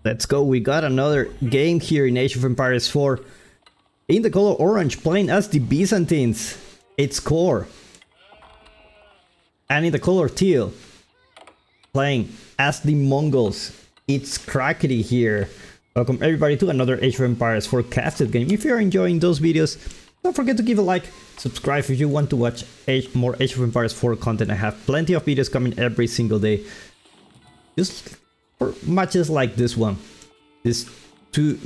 Let's go, we got another game here in Age of Empires 4. In the color orange, playing as the Byzantines, it's core. And in the color teal, playing as the Mongols, it's crackety here. Welcome everybody to another Age of Empires 4 casted game. If you're enjoying those videos, don't forget to give a like, subscribe if you want to watch more Age of Empires 4 content. I have plenty of videos coming every single day. Just for matches like this one. These two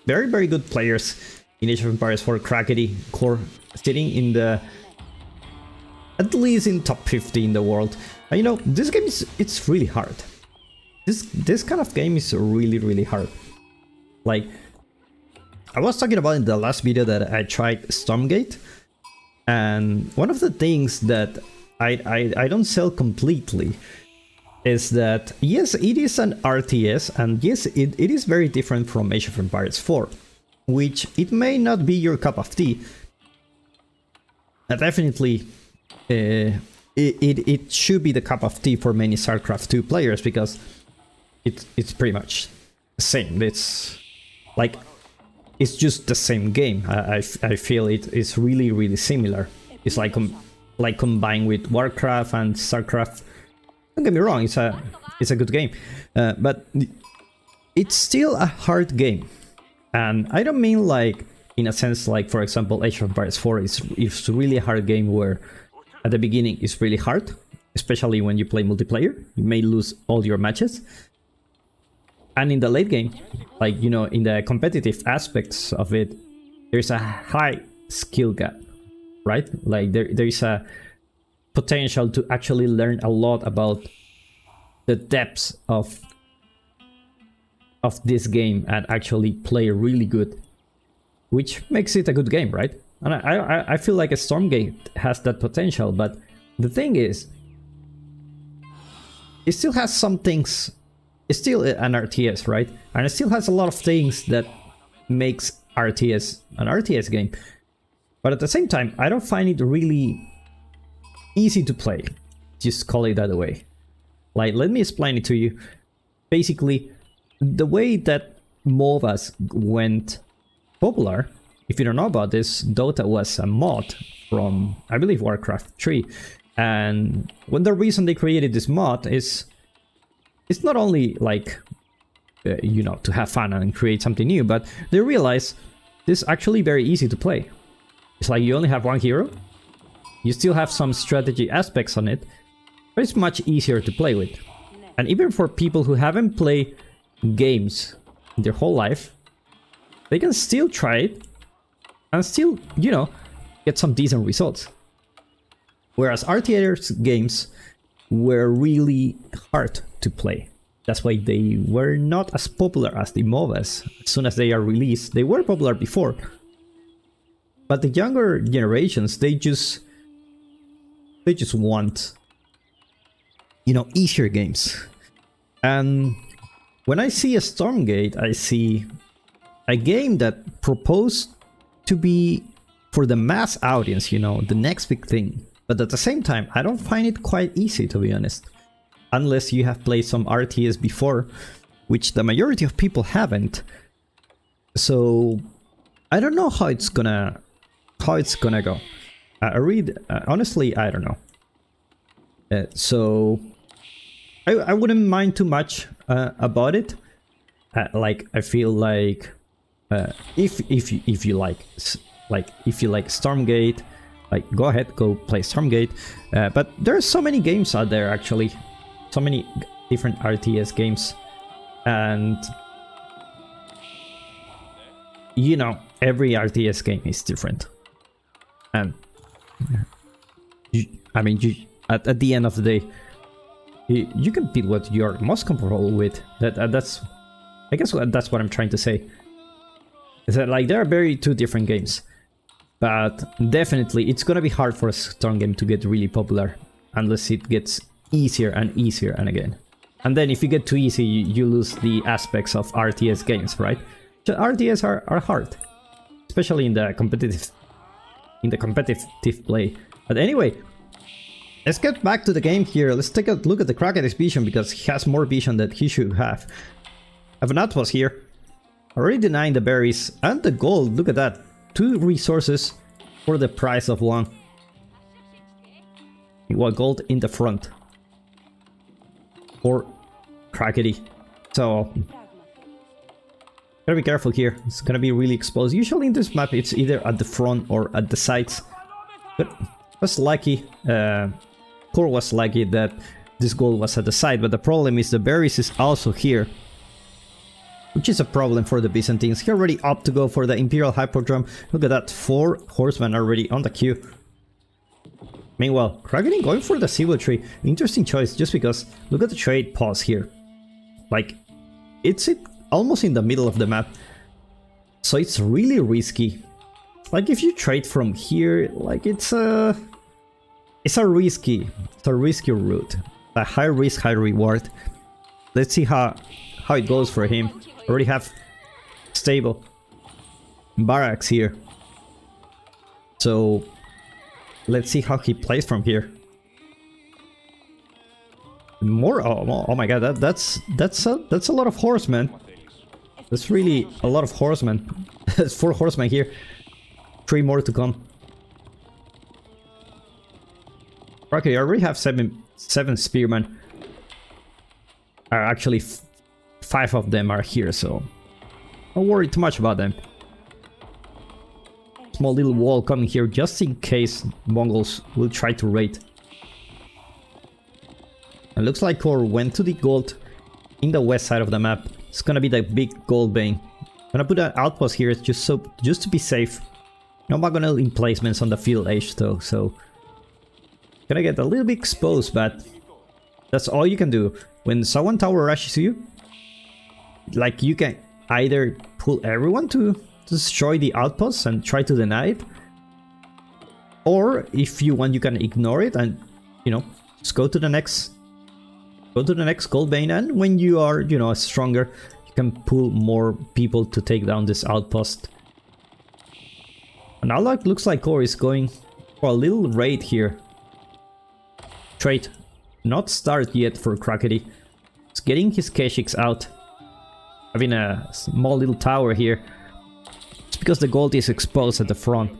very good players in Age of Empires 4 crackety core, sitting in the at least in top 50 in the world. And you know, this game it's really hard. This kind of game is really hard. Like I was talking about in the last video that I tried Stormgate, and one of the things that I don't sell completely is that yes, it is an RTS, and yes, it is very different from Age of Empires 4, which it may not be your cup of tea. Definitely it should be the cup of tea for many StarCraft 2 players, because it's pretty much the same. It's like it's just the same game. I feel it is really similar. It's like combined with Warcraft and StarCraft. Don't get me wrong, it's a good game, but it's still a hard game. And I don't mean like in a sense like, for example, Age of Empires 4 is really a hard game where at the beginning it's really hard, especially when you play multiplayer. You may lose all your matches. And in the late game, like, you know, in the competitive aspects of it, there's a high skill gap, right? Like there is a potential to actually learn a lot about the depths of this game and actually play really good, which makes it a good game, right? And I feel like a Stormgate has that potential, but the thing is, it still has some things. It's still an RTS, right? And it still has a lot of things that makes RTS an RTS game. But at the same time, I don't find it really easy to play. Just call it that way. Like, let me explain it to you. Basically, the way that MOBAs went popular, if you don't know about this, Dota was a mod from, I believe, Warcraft 3. And the reason they created this mod is it's not only like, you know, to have fun and create something new, but they realize this is actually very easy to play. It's like you only have one hero, you still have some strategy aspects on it, but it's much easier to play with. And even for people who haven't played games their whole life, they can still try it and still, you know, get some decent results. Whereas RTS games were really hard to play. That's why they were not as popular as the MOBAs. As soon as they are released, they were popular before. But the younger generations, they just want, you know, easier games. And when I see a Stormgate, I see a game that proposed to be for the mass audience, you know, the next big thing. But at the same time, I don't find it quite easy, to be honest. Unless you have played some RTS before, which the majority of people haven't. So I don't know how it's gonna go. Honestly, I don't know. So I wouldn't mind too much about it. Like I feel like if you like Stormgate, like go ahead, go play Stormgate. But there are so many games out there, actually, so many different RTS games, and you know, every RTS game is different. And at the end of the day, you can pick what you're most comfortable with. That's, I guess, that's what I'm trying to say. Is that like there are two different games. But definitely, it's gonna be hard for a Storm game to get really popular unless it gets easier and easier and again. And then if you get too easy, you lose the aspects of RTS games, right? So RTS are hard, especially in the competitive play. But anyway, let's get back to the game here. Let's take a look at the Kraken's vision, because he has more vision than he should have. Have an outpost here. Already denying the berries and the gold. Look at that. 2 resources for the price of 1. You want gold in the front. For Crackety. So gotta be careful here. It's gonna be really exposed. Usually in this map it's either at the front or at the sides. But was lucky. Core was lucky that this gold was at the side. But the problem is the berries is also here. Which is a problem for the Byzantines. He already up to go for the Imperial Hyperdrum. Look at that, 4 horsemen already on the queue. Meanwhile, Kraken going for the Silver Tree. Interesting choice, just because look at the trade pause here. Like, it's almost in the middle of the map. So it's really risky. Like if you trade from here, like it's a risky route. A high risk, high reward. Let's see how it goes for him. Already have stable barracks here. So let's see how he plays from here. More, oh my god, that's a lot of horsemen. That's really a lot of horsemen. There's 4 horsemen here. 3 more to come. Okay, I already have 7 spearmen. Actually 5 of them are here, so don't worry too much about them. Small little wall coming here just in case Mongols will try to raid. It looks like Core went to the gold in the west side of the map. It's gonna be the big gold vein. I'm gonna put an outpost here just to be safe. No Mongonal emplacements on the field edge though, so gonna get a little bit exposed, but that's all you can do. When someone tower rushes you, like you can either pull everyone to destroy the outpost and try to deny it, or if you want you can ignore it and, you know, just go to the next gold vein, and when you are, you know, stronger, you can pull more people to take down this outpost. And now looks like Core is going for a little raid here. Trade not start yet for Crackety. He's getting his Keshiks out. Having a small little tower here. It's because the gold is exposed at the front.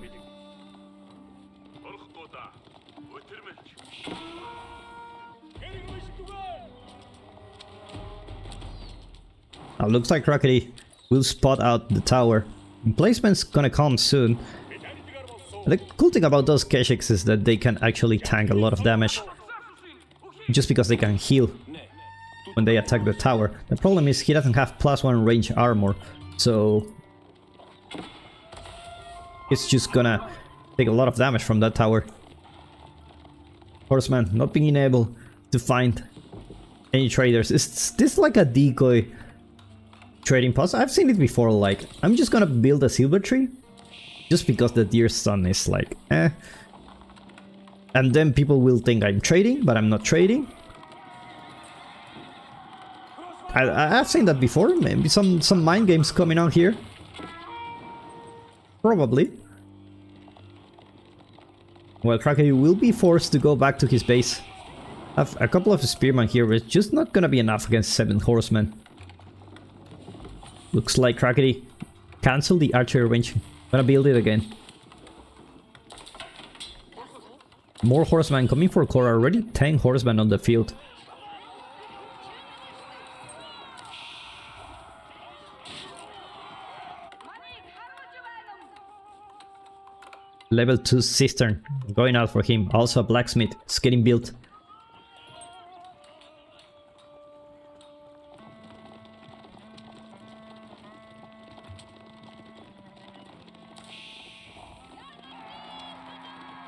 Now looks like Crackety will spot out the tower. Emplacement's gonna come soon. The cool thing about those Keshiks is that they can actually tank a lot of damage. Just because they can heal when they attack the tower. The problem is he doesn't have +1 range armor, so it's just gonna take a lot of damage from that tower. Horseman not being able to find any traders. Is this like a decoy trading post? I've seen it before, like, I'm just gonna build a silver tree just because the deer sun is like, eh. And then people will think I'm trading, but I'm not trading. I've seen that before. Maybe some mind games coming on here. Probably. Well, Crackety will be forced to go back to his base. Have a couple of spearmen here, but it's just not gonna be enough against 7 horsemen. Looks like Crackety cancelled the archery range. Gonna build it again. More horsemen coming for Core. Already 10 horsemen on the field. Level 2 cistern going out for him. Also a blacksmith is getting built.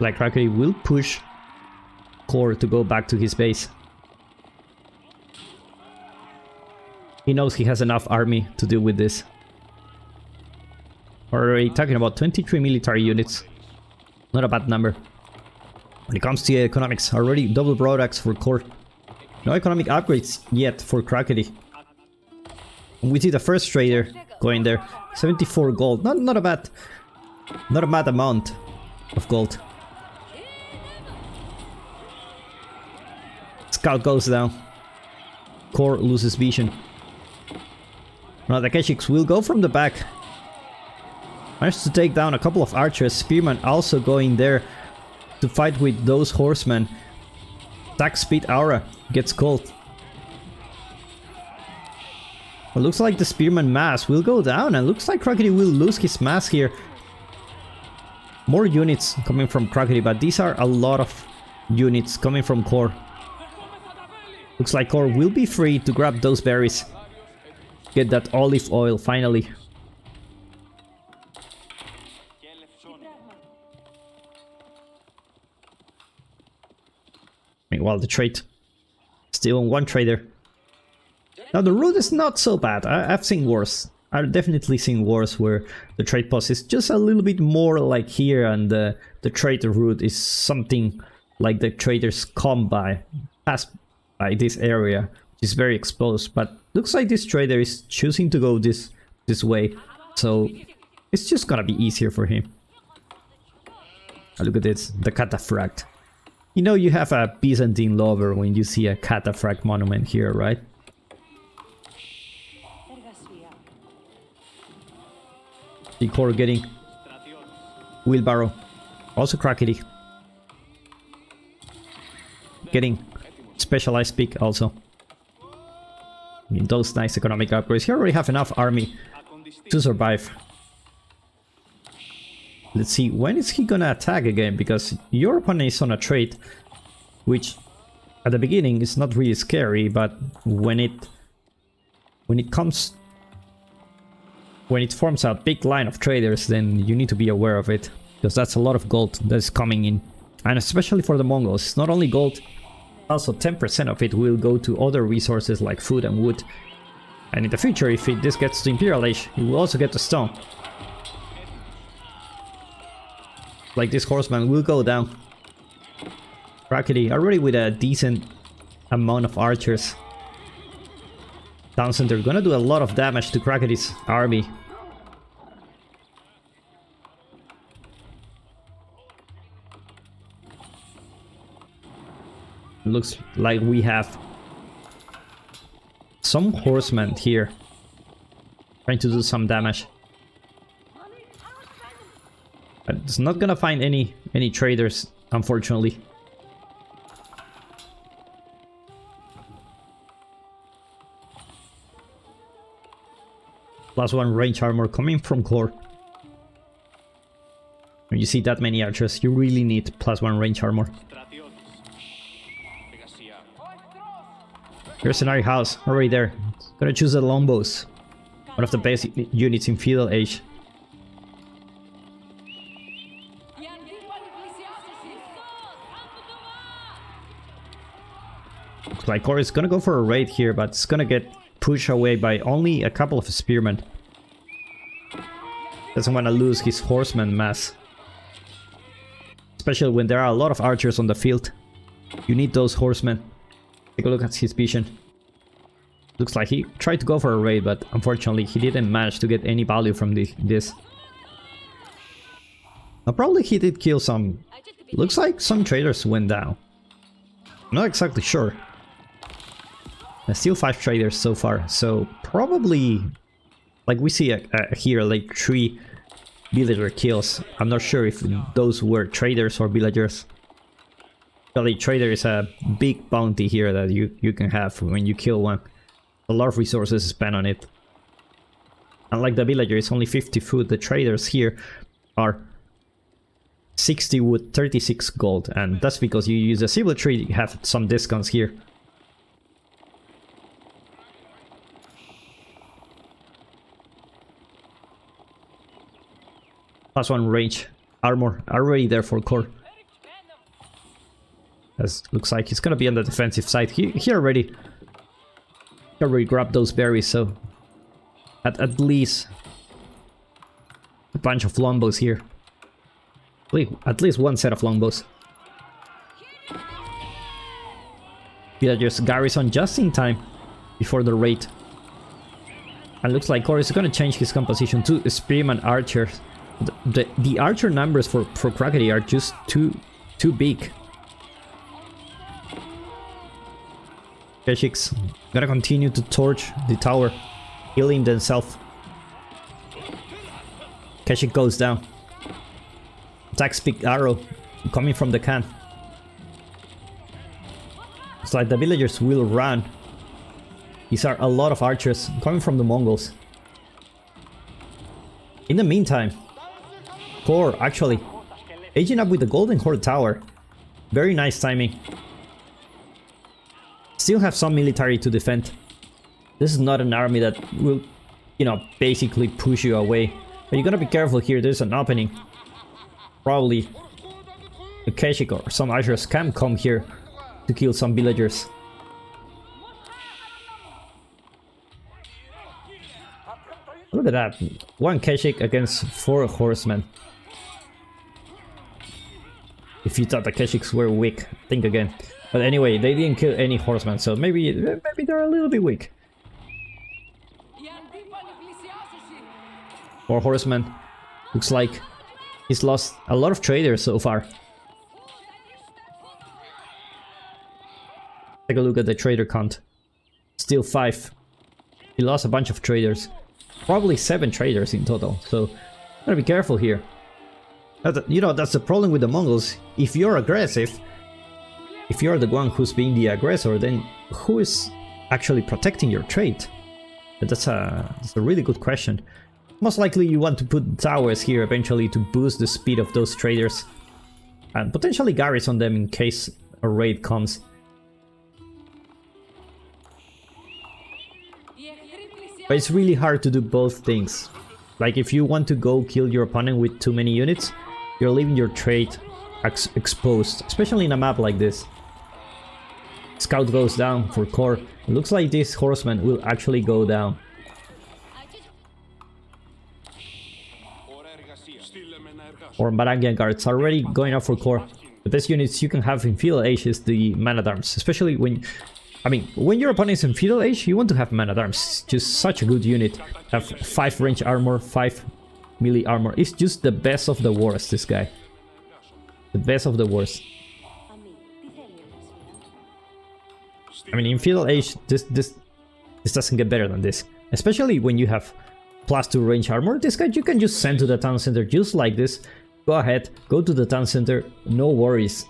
Like Crackety will push Core to go back to his base. He knows he has enough army to deal with this. We're already talking about 23 military units. Not a bad number. When it comes to economics, already double broadaxe for Core. No economic upgrades yet for Crackety. We see the first trader going there. 74 gold. Not a bad amount of gold. Scout goes down. Core loses vision. Now the Keshiks will go from the back. Managed to take down a couple of archers. Spearman also going there to fight with those horsemen. Attack speed aura gets called. It looks like the Spearman mass will go down, and looks like Krakeny will lose his mass here. More units coming from Krakeny, but these are a lot of units coming from Core. Looks like Core will be free to grab those berries. Get that olive oil finally. Meanwhile, the trade still on one trader. Now the route is not so bad. I've seen worse. I've definitely seen wars where the trade post is just a little bit more like here, and the trader route is something like the traders pass by this area, which is very exposed. But looks like this trader is choosing to go this way, so it's just gonna be easier for him. Look at this, the cataphract. You know you have a Byzantine lover when you see a cataphract monument here, right? The Core getting wheelbarrow. Also Krakeny getting specialized pick also. I mean, those nice economic upgrades. He already have enough army to survive. Let's see, when is he gonna attack again? Because your opponent is on a trade, which at the beginning is not really scary, but when it forms a big line of traders, then you need to be aware of it, because that's a lot of gold that's coming in. And especially for the Mongols, it's not only gold, also 10% of it will go to other resources like food and wood. And in the future, if this gets to Imperial Age, you will also get the stone. Like this horseman will go down. Krakeny already with a decent amount of archers. Town center gonna do a lot of damage to Krakeny's army. Looks like we have some horsemen here trying to do some damage. But it's not gonna find any traders, unfortunately. +1 range armor coming from Core. When you see that many archers, you really need +1 range armor. Mercenary house, already there. Gonna choose the longbows. One of the best units in feudal age. Looks like Core is gonna go for a raid here, but it's gonna get pushed away by only a couple of spearmen. Doesn't want to lose his horseman mass. Especially when there are a lot of archers on the field. You need those horsemen. Take a look at his vision. Looks like he tried to go for a raid, but unfortunately he didn't manage to get any value from this. Now probably he did kill some... Looks like some traders went down. I'm not exactly sure. There's still 5 traders so far, so probably... Like we see here like 3 villager kills. I'm not sure if those were traders or villagers. Actually, trader is a big bounty here that you can have when you kill one. A lot of resources spent on it. Unlike the villager, it's only 50 food. The traders here are 60 wood, 36 gold, and that's because you use a civil tree, you have some discounts here. +1 range armor already there for Core. As looks like he's gonna be on the defensive side. He already grabbed those berries, so at least a bunch of longbows here. At least one set of longbows. Villagers garrison just in time before the raid. And looks like Core is gonna change his composition to spearman archers. The archer numbers for Krakeny are just too big. Keshiks gonna continue to torch the tower. healing themselves. Keshik goes down. Attacks big arrow coming from the can. It's like the villagers will run. These are a lot of archers coming from the Mongols. In the meantime, Thor actually aging up with the Golden Horde Tower. Very nice timing. Still have some military to defend. This is not an army that will, you know, basically push you away. But you gotta be careful here, there's an opening. Probably a Keshik or some archers can come here to kill some villagers. Look at that, 1 Keshik against 4 horsemen. If you thought the Keshiks were weak, think again. But anyway, they didn't kill any horsemen, so maybe they're a little bit weak. 4 horsemen. Looks like he's lost a lot of traders so far. Take a look at the trader count. Still 5. He lost a bunch of traders. Probably 7 traders in total, so gotta be careful here. You know, that's the problem with the Mongols. If you're aggressive, if you're the one who's being the aggressor, then who is actually protecting your trade? That's a really good question. Most likely you want to put towers here eventually to boost the speed of those traders. And potentially garrison them in case a raid comes. But it's really hard to do both things. Like if you want to go kill your opponent with too many units, you're leaving your trade exposed, especially in a map like this. Scout goes down for core. It looks like this horseman will actually go down. Or Varangian guards are already going up for core. The best units you can have in feudal age is the man-at-arms, especially when... I mean, when your opponent is in feudal age, you want to have man-at-arms. Just such a good unit. Have 5 range armor, 5 melee armor. It's just the best of the worst, this guy. The best of the worst. I mean, in feudal age, this doesn't get better than this. Especially when you have +2 range armor. This guy you can just send to the town center just like this. Go ahead, go to the town center, no worries.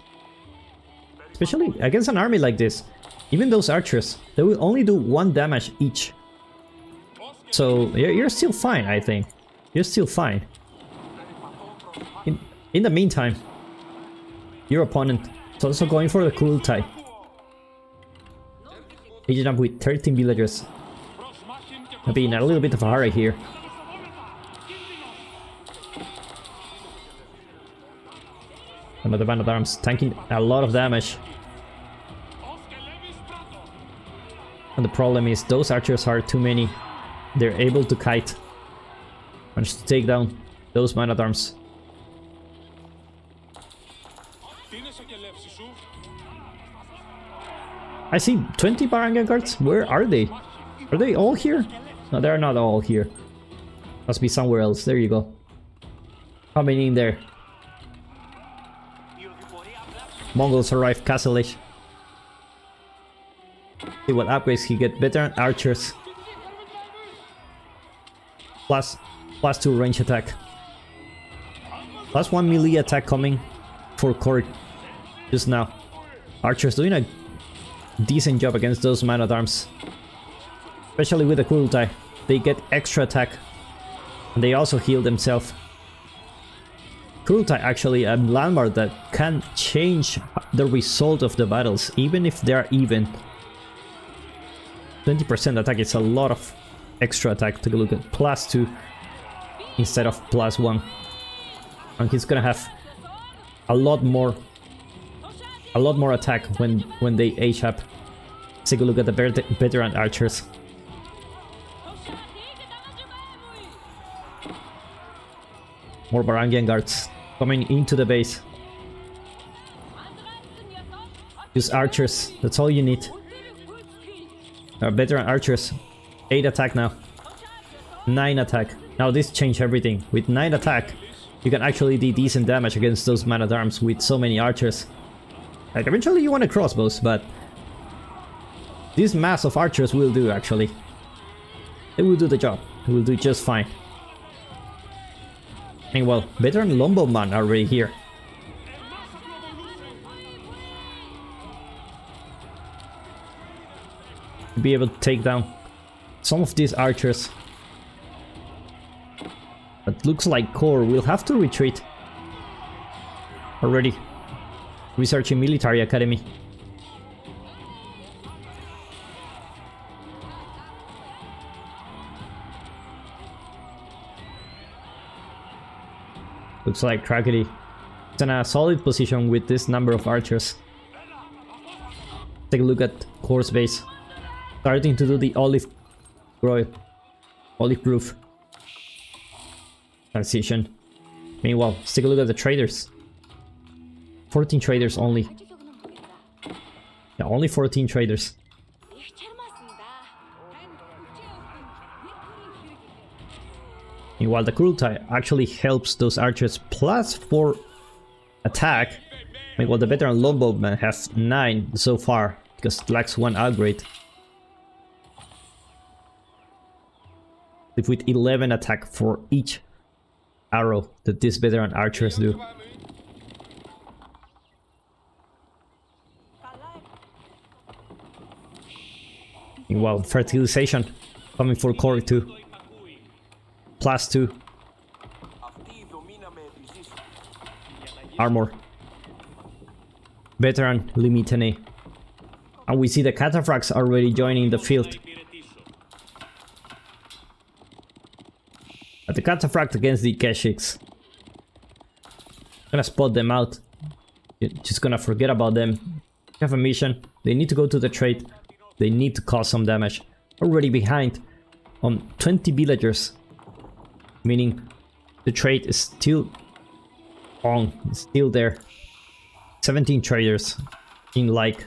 Especially against an army like this. Even those archers, they will only do 1 damage each. So you're still fine, I think. You're still fine. In the meantime, your opponent is also going for the Kurultai. Aging up with 13 villagers. I'll be in a little bit of a hurry here. Another band of arms tanking a lot of damage. And the problem is those archers are too many. They're able to kite. Managed to take down those man-at-arms. I see 20 Varangian guards. Where are they? Are they all here? No, they're not all here. Must be somewhere else. There you go. Coming in there. Mongols arrive castle age. See what upgrades he get. Veteran archers. +2 range attack. +1 melee attack coming for court just now. Archers doing a decent job against those man-at-arms. Especially with the Kurultai. They get extra attack. And they also heal themselves. Kurultai actually a landmark that can change the result of the battles, even if they're even. 20% attack is a lot of extra attack. Take a look at +2 instead of +1. And he's gonna have a lot more attack when they age up. Take a look at the veteran archers. More Varangian guards coming into the base. Use archers, that's all you need. Veteran archers, 8 attack now. 9 attack. Now this changed everything. With 9 attack, you can actually do decent damage against those man-at-arms with so many archers. Like eventually you want a crossbows, but this mass of archers will do actually. It will do the job. It will do just fine. Meanwhile, veteran Lombowman are already here. To be able to take down some of these archers. But looks like Core will have to retreat. Already researching military academy. Looks like Crackety is in a solid position with this number of archers. Take a look at Core's base. Starting to do the olive proof transition. Meanwhile, let's take a look at the traders. 14 traders only. Yeah, only 14 traders. Meanwhile, the Kurultai actually helps those archers plus 4 attack. Meanwhile, the veteran Lombowman has 9 so far because it lacks 1 upgrade. With 11 attack for each arrow that these veteran archers do. Meanwhile, fertilization coming for Core 2. Plus 2. Armor. Veteran Limitane. And we see the Cataphracts already joining the field. But the Cataphract against the Keshiks. Gonna spot them out. Just gonna forget about them. Have a mission. They need to go to the trade. They need to cause some damage. Already behind on 20 villagers. Meaning the trade is still on. It's still there. 17 traders. In like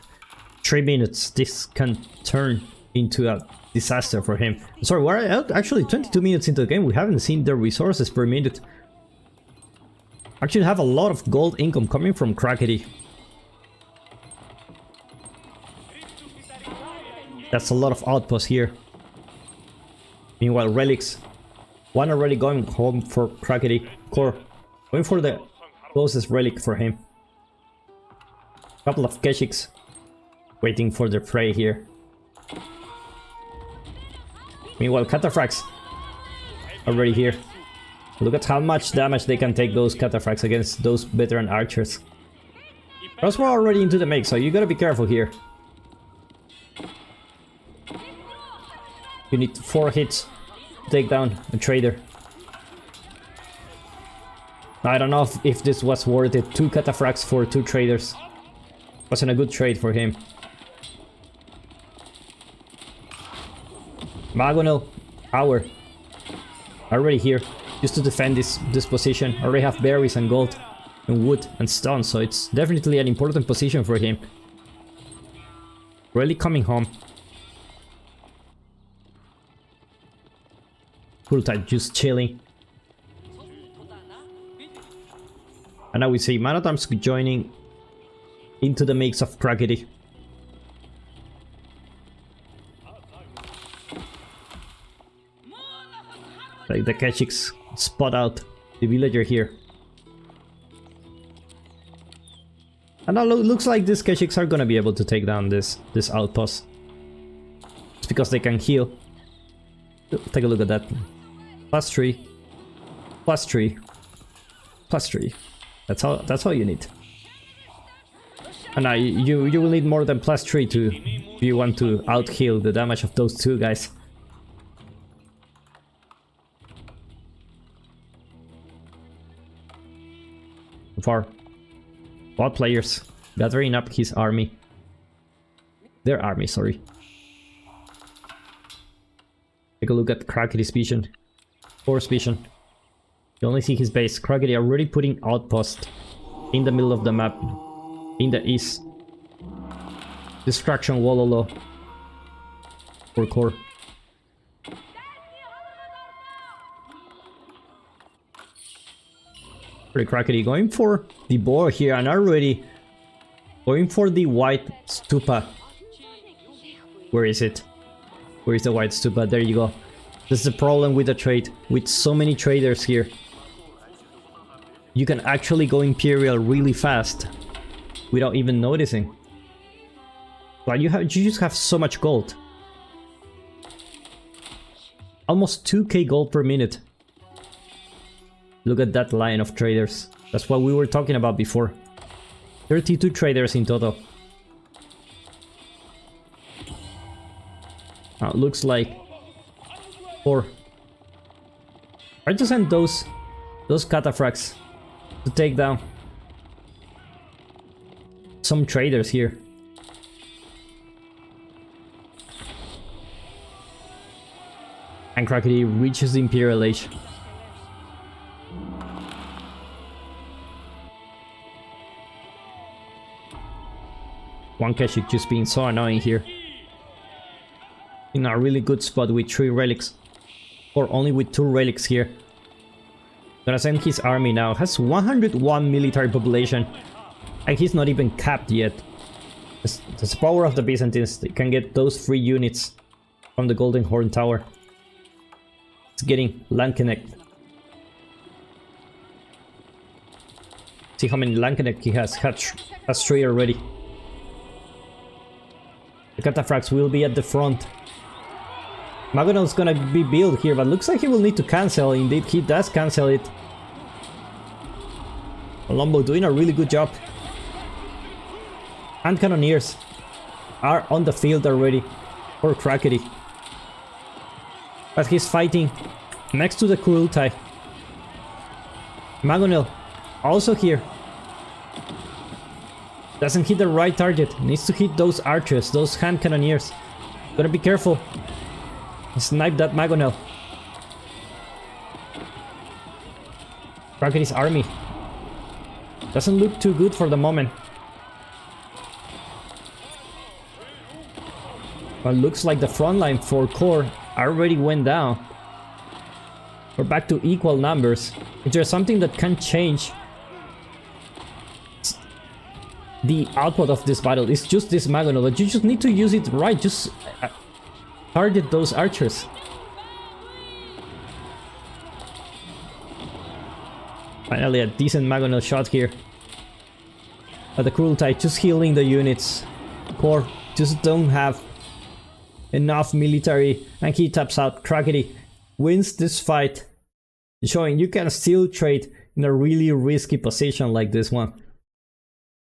3 minutes this can turn into a disaster for him. Sorry, we're actually 22 minutes into the game. We haven't seen the resources per minute. Actually have a lot of gold income coming from Crackety. That's a lot of outposts here. Meanwhile, relics. One already going home for Crackety. Core going for the closest relic for him. Couple of Keshiks waiting for the fray here. Meanwhile, Cataphracts already here. Look at how much damage they can take, those Cataphracts, against those veteran archers. Crossbow already into the mix, so you gotta be careful here. You need 4 hits to take down a trader. I don't know if this was worth it. 2 Cataphracts for 2 traders. Wasn't a good trade for him. Magonel Power already here, just to defend this position. Already have berries and gold and wood and stone, so it's definitely an important position for him. Really coming home. Kurultai just chilling. And now we see Man at Arms joining into the mix of Crackety. Like the Keshiks spot out the villager here. And now looks like these Keshiks are gonna be able to take down this outpost. It's because they can heal. Take a look at that. +3. +3. +3. That's all you need. And now you will need more than +3 if you want to out-heal the damage of those 2 guys. For bot players gathering up his army. Their army, sorry. Take a look at Crackety's vision. Core's vision. You only see his base. Crackety already putting outpost in the middle of the map. In the east. Distraction Wololo. For Core. Pretty Crackety going for the boar here and already going for the white stupa. Where is it? Where is the white stupa? There you go. This is the problem with the trade. With so many traders here, you can actually go Imperial really fast without even noticing. But you just have so much gold. Almost 2k gold per minute. Look at that line of traders. That's what we were talking about before. 32 traders in total. Now it looks like 4. Try to send those cataphracts to take down some traders here. And Crackety reaches the Imperial Age. One Keshik just being so annoying here. In a really good spot with 3 relics. Or only with 2 relics here. Gonna send his army now. Has 101 military population. And he's not even capped yet. The power of the Byzantines. They can get those 3 units from the Golden Horn Tower. It's getting land connect. See how many land connect he has. Has 3 already. The cataphracts will be at the front. Magonel's gonna be built here, but looks like he will need to cancel. Indeed, he does cancel it. Colombo doing a really good job. And cannoneers are on the field already for Crackety. But he's fighting next to the Kurultai. Magonel also here. Doesn't hit the right target. Needs to hit those archers, those hand cannoneers. Gotta be careful. Snipe that Magonel. Crackety's army doesn't look too good for the moment. But looks like the front line for Core already went down. We're back to equal numbers. Is there something that can change the output of this battle? It's just this Magonel, but you just need to use it right. Just target those archers. Finally a decent Magonel shot here. But the Kurultai just healing the units. Core just don't have enough military, and he taps out. Crackety wins this fight, showing you can still trade in a really risky position like this one.